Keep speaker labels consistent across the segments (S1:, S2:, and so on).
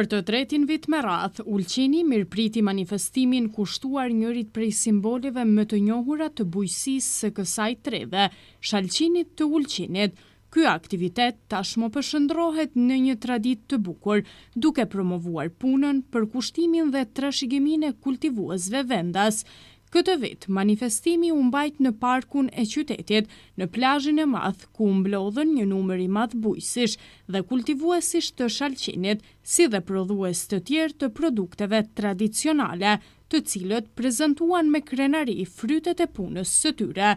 S1: Për të tretin vit me radh, Ulqini mirëpriti manifestimin kushtuar njërit prej simboleve më të njohura të bujqësisë së kësaj treve, Shalqinit të Ulqinit. Ky aktivitet tashmë përshëndrohet në një traditë të bukur, duke promovuar punën, përkushtimin dhe trashëgiminë e kultivuesve vendas. Këtë vit, manifestimi u mbajt në parkun e qytetit, në plazhin e madh, ku mblodhen një numër i madh bujqësish dhe kultivuesish të Shalqinit, si dhe prodhues të tjerë të produkteve tradicionale, të cilët prezantuan me krenari frytet e punës së tyre.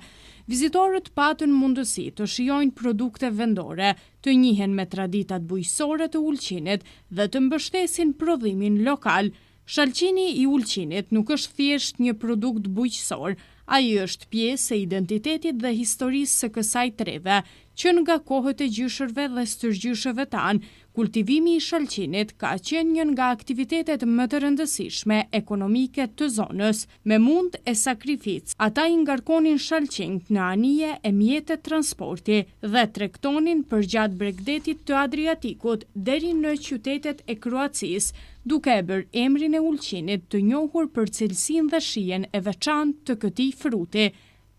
S1: Vizitorët patën mundësi të shijojnë produkte vendore, të njihen me traditat bujqësore të Ulqinit dhe të mbështesin prodhimin lokal. Shalqini i Ulqinit nuk është thjesht një produkt bujqësor, ai është pjesë e identitetit dhe historisë së kësaj treve, që nga kohët e gjyshërve dhe stërgjyshëve tanë, kultivimi i Shalqinit ka qenë një nga aktivitetet më të rëndësishme ekonomike të zonës. Me mund e sakrificë, ata i ngarkonin Shalqin në anije e mjetet transporti dhe tregtonin përgjatë bregdetit të Adriatikut deri në qytetet e Kroacisë, duke e bërë emrin e Ulqinit të njohur për cilësinë dhe shijen e veçantë të këtij fruti.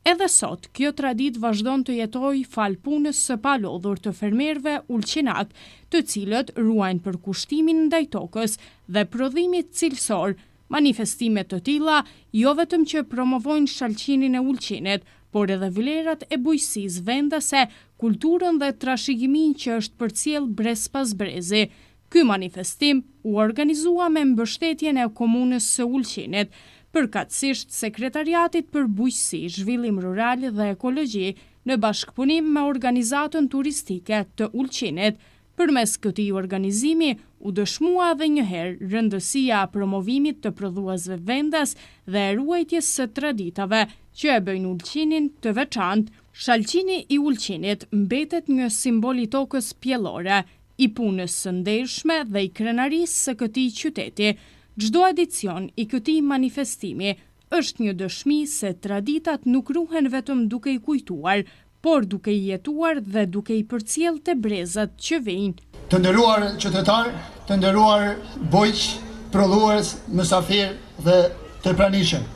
S1: Edhe sot, kjo traditë vazhdon të jetojë fal punës së palodhur të fermerëve ulqinak, të cilët ruajnë përkushtimin ndaj tokës dhe prodhimit cilësor. Manifestime të tilla jo vetëm që promovojnë Shalqinin e Ulqinit, por edhe vlerat e bujqësisë vendase, kulturën dhe trashëgiminë që është përcjell brez pas brezi. Ky manifestim u organizua me mbështetjen e komunës së Ulqinit, përkatësisht Sekretariatit për Bujqësi, Zhvillim Rural dhe Ekologji, në bashkëpunim me organizatën turistike të Ulqinit. Përmes këtij organizimi u dëshmua edhe një herë rëndësia e promovimit të prodhuesve vendas dhe e ruajtjes së traditave që e bëjnë Ulqinin të veçantë. Shalqini i Ulqinit mbetet një simbol i tokës pjellore, i punës së ndershme dhe i krenarisë së këtij qyteti. Çdo edicion i këtij manifestimi është një dëshmi se traditat nuk ruhen vetëm duke i kujtuar, por duke i jetuar dhe duke i përcjell te brezat që vijnë.
S2: Të nderuar qytetar, të nderuar bujq, prodhues, mysafir dhe të pranishëm.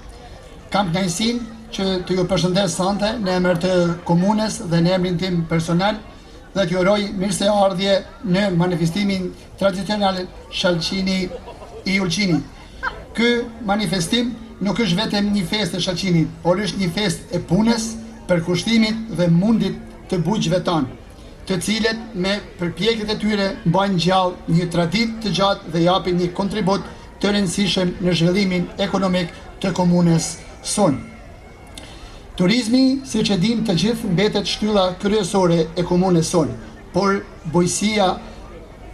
S2: Kam kënaqësinë që të ju përshëndes sonte në emër të komunës dhe në emrin tim personal dhe t'ju uroj mirëseardhje në manifestimin tradicional Shalqini i Ulqinit. Ky manifestim nuk është vetëm një festë e Shalqinit, por është një festë e punës, përkushtimit dhe mundit të bujqëve tanë, të cilët me përpjekjet e tyre mbajnë gjallë një traditë të gjatë dhe japin një kontribut të rëndësishëm në zhvillimin ekonomik të komunës sonë. Turizmi, siç e dimë të gjithë, mbetet shtylla kryesore e komunës sonë, por bujqësia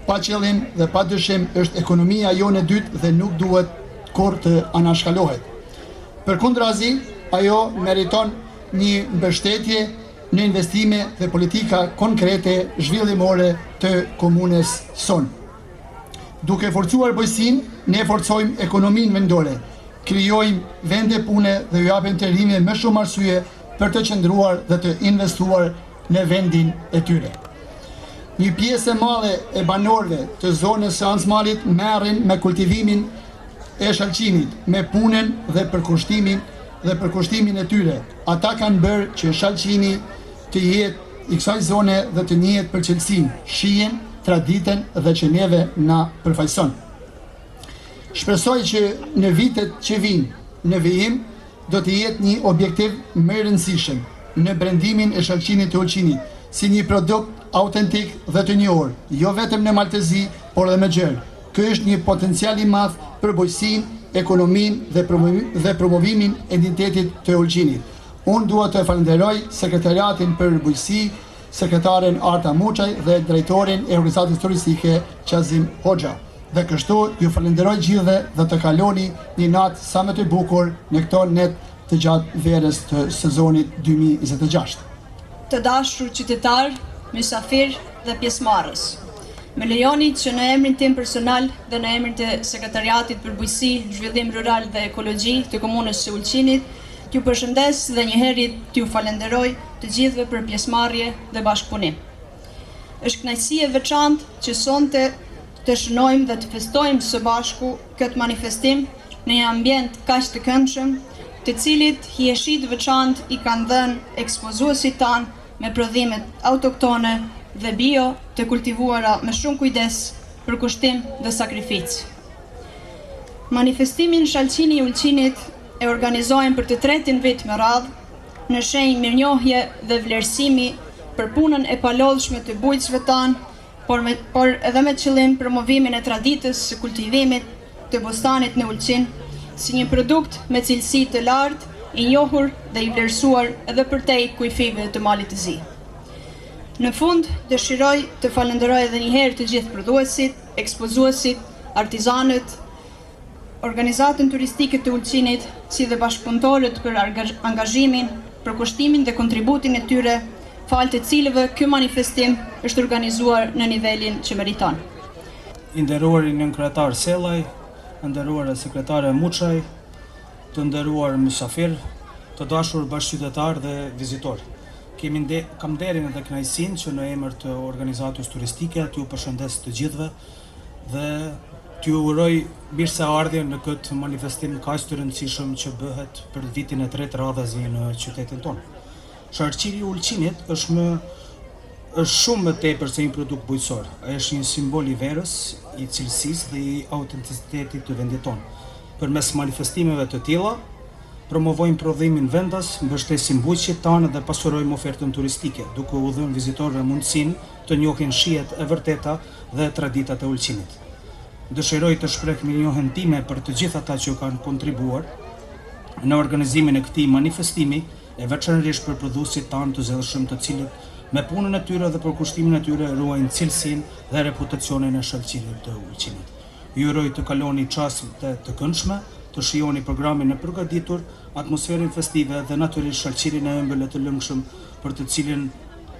S2: pa qëllim dhe pa dyshim është ekonomia jonë e dytë dhe nuk duhet kurrë të anashkalohet. Përkundrazi, ajo meriton një mbështetje në investime dhe politika konkrete zhvillimore të komunës sonë. Duke forcuar bujqësinë, ne forcojmë ekonominë vendore, krijojmë vende pune dhe ju japim të rinjve më shumë arsye për të qëndruar dhe të investuar në vendin e tyre. Një pjesë e madhe e banorëve të zonës së Ansmalit merren me kultivimin e Shalqinit, me punën dhe përkushtimin e tyre. Ata kanë bërë që Shalqini të jetë i kësaj zone dhe të njihet për cilësinë, shijen, traditën dhe që neve na përfaqëson. Shpresoj që në vitet që vijnë në vijim do të jetë një objektiv më i rëndësishëm në brendimin e Shalqinit të Ulqinit, si një produkt autentik dhe të njohur, jo vetëm në Maltezi, por edhe më gjerë. Ky është një potencial i madh për bujqësinë, ekonominë dhe promovimin e identitetit të Ulqinit. Unë dua të falenderoj Sekretariatin për Bujqësi, sekretaren Arta Muçaj dhe drejtorin e organizatës turistike Qazim Hoxha. Dhe kështu ju falenderoj gjithëve dhe të kaloni një natë sa më të bukur në këto net të gjatë verës të sezonit 2026.
S3: Të dashur qytetar, mysafir dhe pjesëmarrës, më lejoni që në emrin tim personal dhe në emrin të Sekretariatit për Bujqësi, Zhvillim Rural dhe Ekologji të komunës së Ulqinit, t'ju përshëndes dhe njëherë t'ju falenderoj të gjithëve për pjesëmarrje dhe bashkëpunim. Është kënaqësi e veçantë që sonte të shënojmë dhe të festojmë së bashku këtë manifestim në një ambient kaq të këndshëm, të cilit hieshit veçantë i kanë dhënë ekspozuesit tanë me prodhimet autoktone dhe bio të kultivuara me shumë kujdes për kushtim dhe sakrificë. Manifestimin Shalqini i Ulqinit e organizojmë për të tretin vit me radhë në shenjë mirënjohje dhe vlerësimi për punën e palodhshme të bujqësve tanë, por edhe me qëllim promovimin e traditës së kultivimit të bostanit në Ulqin, si një produkt me cilësi të lartë, i njohur dhe i vlerësuar edhe përtej kufive të Malit të Zi. Në fund, dëshiroj të falenderoj edhe një herë të gjithë prodhuesit, ekspozuesit, artizanët, organizatën turistike të Ulqinit, si dhe bashkëpunëtorët për angazhimin, për kushtimin dhe kontributin e tyre, falë të cilëve ky manifestim është organizuar në nivelin që meriton.
S4: I nderuar nënkryetar Sellaj, nderuar sekretare Muçaj, të nderuar mysafir, të dashur bashkëqytetar dhe vizitor. Kam nderin dhe kënaqësinë që në emër të organizatës turistike t'ju përshëndes të gjithëve dhe t'ju uroj mirëseardhje në këtë manifestim kaq të rëndësishëm që bëhet për vitin e tretë radhazi në qytetin tonë. Shalqini i Ulqinit është shumë më tepër se një produkt bujqësor. Ai është një simbol i verës, i cilësisë dhe i autenticitetit të vendit tonë. Përmes manifestimeve të tilla, promovojmë prodhimin vendas, mbështesim bujqit tanë dhe pasurojmë ofertën turistike, duke u dhënë vizitorëve mundësinë të njohin shijet e vërteta dhe traditat e Ulqinit. Dëshiroj të shpreh mirënjohjen time për të gjithë ata që kanë kontribuar në organizimin e këtij manifestimi, e veçanërisht për prodhuesit tanë të zellshëm, të cilët me punën e tyre dhe për kushtimin e tyre ruajnë cilësinë dhe reputacionin e Shalqinit të Ulqinit. Ju uroj të kaloni çaste të këndshme, të shijoni programin e përgatitur, atmosferën festive dhe natyrisht Shalqinin e ëmbël e të lëngshëm për të cilin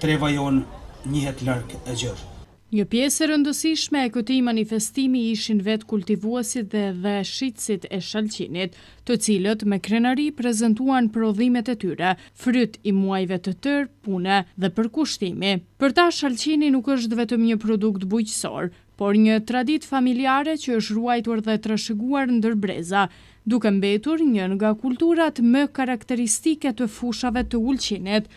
S4: treva jon njihet larg e gjerë.
S1: Një pjesë e rëndësishme e këtij manifestimi ishin vetë kultivuesit dhe shitësit e Shalqinit, të cilët me krenari prezantuan prodhimet e tyre, fryt i muajve të tërë, pune dhe përkushtimi. Për ta Shalqini nuk është vetëm një produkt bujqësor, por një traditë familjare që është ruajtur dhe trashëguar ndër breza, duke mbetur një nga kulturat më karakteristike të fushave të Ulqinit.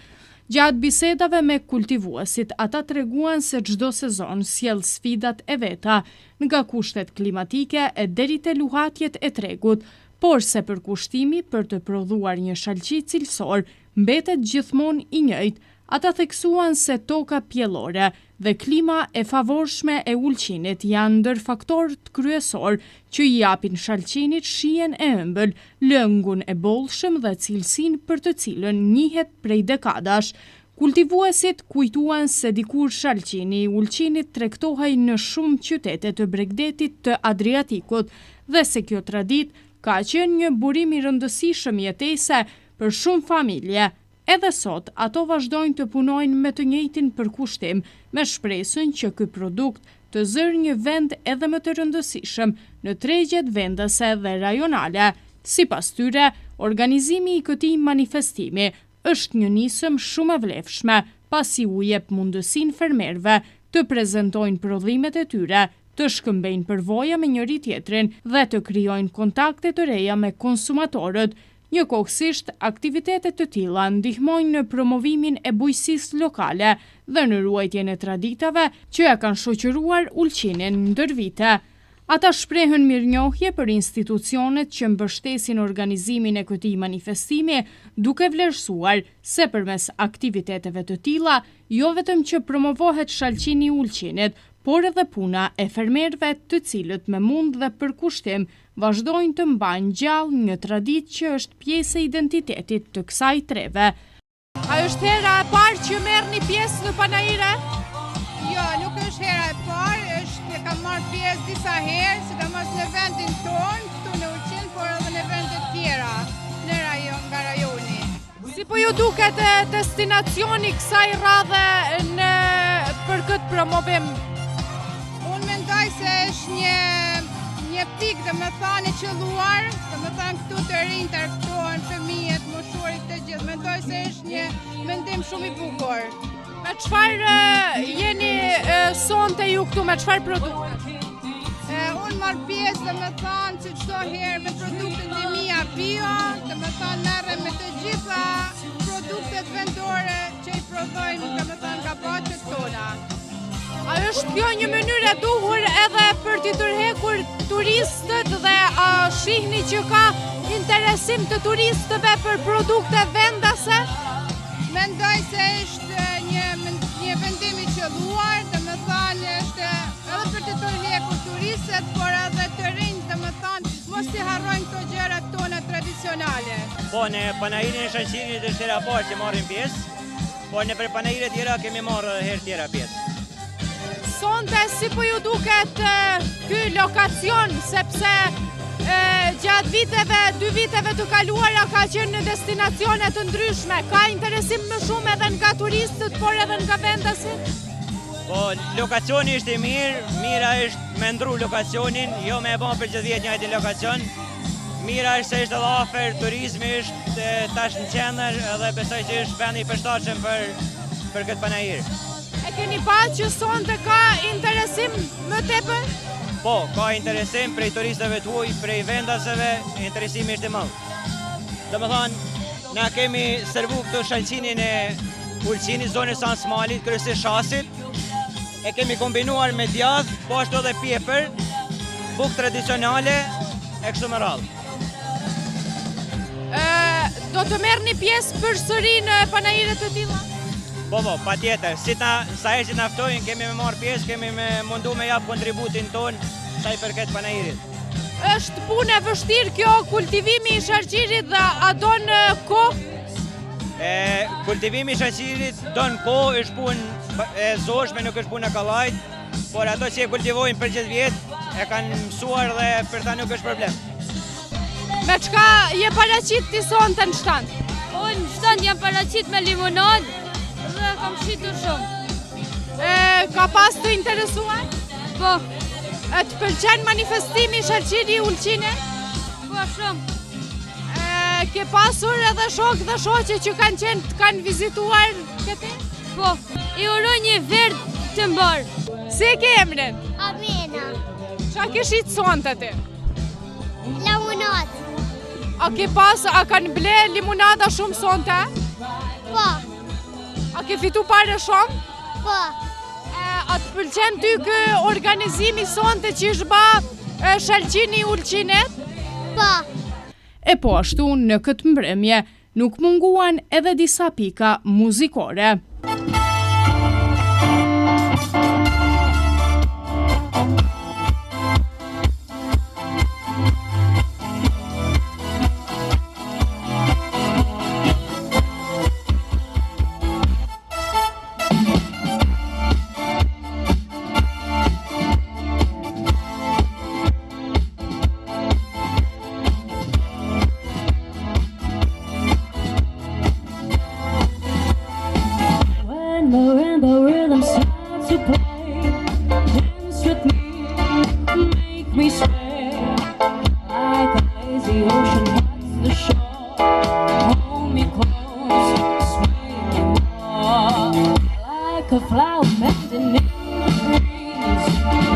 S1: Gjatë bisedave me kultivuesit, ata treguan se çdo sezon sjell sfidat e veta, nga kushtet klimatike e deri te luhatjet e tregut, por se përkushtimi për të prodhuar një shalqi cilësor mbetet gjithmonë i njëjtë. Ata theksuan se toka pjellore dhe klima e favorshme e Ulqinit janë ndër faktorët kryesor që i japin Shalqinit shijen e ëmbël, lëngun e bollshëm dhe cilësinë për të cilën njihet prej dekadash. Kultivuesit kujtuan se dikur Shalqini i Ulqinit tregtohej në shumë qytete të Bregdetit të Adriatikut dhe se kjo traditë ka qenë një burim i rëndësishëm jetese për shumë familje. Edhe sot, ato vazhdojnë të punojnë me të njëjtin përkushtim, me shpresën që ky produkt të zërë një vend edhe më të rëndësishëm në tregjet vendase dhe rajonale. Sipas tyre, organizimi i këtij manifestimi është një nisëm shumë e vlefshme, pasi u jep mundësinë fermerëve të prezantojnë prodhimet e tyre, të shkëmbejnë përvoja me njëri tjetrin dhe të krijojnë kontakte të reja me konsumatorët. Njëkohësisht, aktivitetet të tilla ndihmojnë në promovimin e bujqësisë lokale dhe në ruajtjen e traditave që ja kanë shoqëruar Ulqinin ndër vite. Ata shprehën mirënjohje për institucionet që mbështesin organizimin e këtij manifestimi, duke vlerësuar se përmes aktiviteteve të tilla, jo vetëm që promovohet Shalqini i Ulqinit, por edhe puna e fermerëve të cilët me mund dhe përkushtim vazhdojnë të mbajnë gjallë një traditë që është pjesë e identitetit të kësaj treve.
S5: A është hera e parë që merrni pjesë në panajire?
S6: Jo, nuk është hera e parë, kam marrë pjesë disa herë, sidomos në vendin tonë, këtu në Ulqin, por edhe në vende të tjera, nga rajoni.
S5: Si po ju duket destinacioni kësaj radhe për këtë promovim?
S6: Unë mendoj se është një pikë dhe me thane qëlluar, dhe me thane këtu të rinj të arktohen, fëmijët, moshurit të gjithë, mendoj se është një mendim shumë i bukur.
S5: Me çfarë jeni sonte ju këtu, me çfarë produkte?
S6: marrë pjesë, dhe me thonë që çdo herë me produktet e mia bio, dhe me thonë merrem me të gjitha produktet vendore që i prodhojmë, dhe me thonë nga batet tona.
S5: A është kjo një mënyrë e duhur edhe për t'i tërhekur turistët dhe shihni që ka interesim të turistëve për produkte vendase?
S6: Mendoj se është një vendim i qelluar, dhe me thonë është edhe për të tërhekur turistët, por edhe të rinj, dhe me thonë mos t'i harrojnë këto gjërat tona tradicionale.
S7: Po, në panajirin e Shalqinit është hera parë që marrim pjesë, por në për panajire tjera kemi marrë herë tjera pjesë.
S5: Sonte, si po ju duket ky lokacion, sepse gjatë viteve, 2 viteve të kaluara ka qenë në destinacione të ndryshme, ka interesim më shumë edhe nga turistët, por edhe nga vendasit?
S7: Po, lokacioni është i mirë, mira është me ndru lokacionin, jo me e bon për gjithë vjetë njëjtin lokacion. Mira është se është edhe afer, turizmi është tash në qendër edhe besoj që është vendi i përshtatshëm për këtë panajir.
S5: E keni pa që sonte ka interesim më tepër?
S7: Po, ka interesim prej turistëve të huaj, prej vendaseve, interesimi është i madh. Domethënë, na kemi servu këtu Shalqinin e Ulqinit, zonës San Smalit, kryesisht Shasit. E kemi kombinuar me djath, po ashtu edhe pjepër, bukë tradicionale e kështu me radhë.
S5: Do të merrni pjesë përsëri në panajire të tilla?
S7: Po, pa tjetër. Sa herë që na ftojnë, kemi me marrë pjesë, kemi me mundu me jap kontributin ton sa i përket panajirit.
S5: Është punë e vështirë kjo, kultivimi i shalqirit dhe a don kohë?
S7: Kultivimi i shalqirit don kohë, është punë e zorshme, nuk është punë e kollajt, por ato që e kultivojnë për gjithë vjetë e kanë mësuar dhe për ta nuk është problem.
S5: Me çka je paraqit ti sonte në shtand?
S8: Në shtand jam paraqit me limonadë dhe kam shitur shumë.
S5: Ka pas të interesuar?
S8: Po.
S5: Të pëlqen manifestimi Shalqiri i Ulqinit?
S8: Po, shumë.
S5: Ke pasur edhe shok dhe shoqe që kanë vizituar këtej?
S8: Po. I uroj një verdh të mbarë.
S5: Si e ke emrin?
S9: Amena.
S5: Qa ke shit sonte ti?
S9: Limonadë.
S5: A kanë ble limonada shumë sonte?
S9: Po.
S5: A ke fitu pare shumë?
S9: Po.
S5: A të pëlqen ty kë organizimi sonte që është ba Shalqini i Ulqinit?
S9: Po.
S1: E po ashtu në këtë mbrëmje nuk munguan edhe disa pika muzikore.
S10: Marimba rhythm starts to play. Dance with me, make me sway. Like a lazy ocean hugs the shore. Hold me close, sway me more. Like a flower bending in the breeze.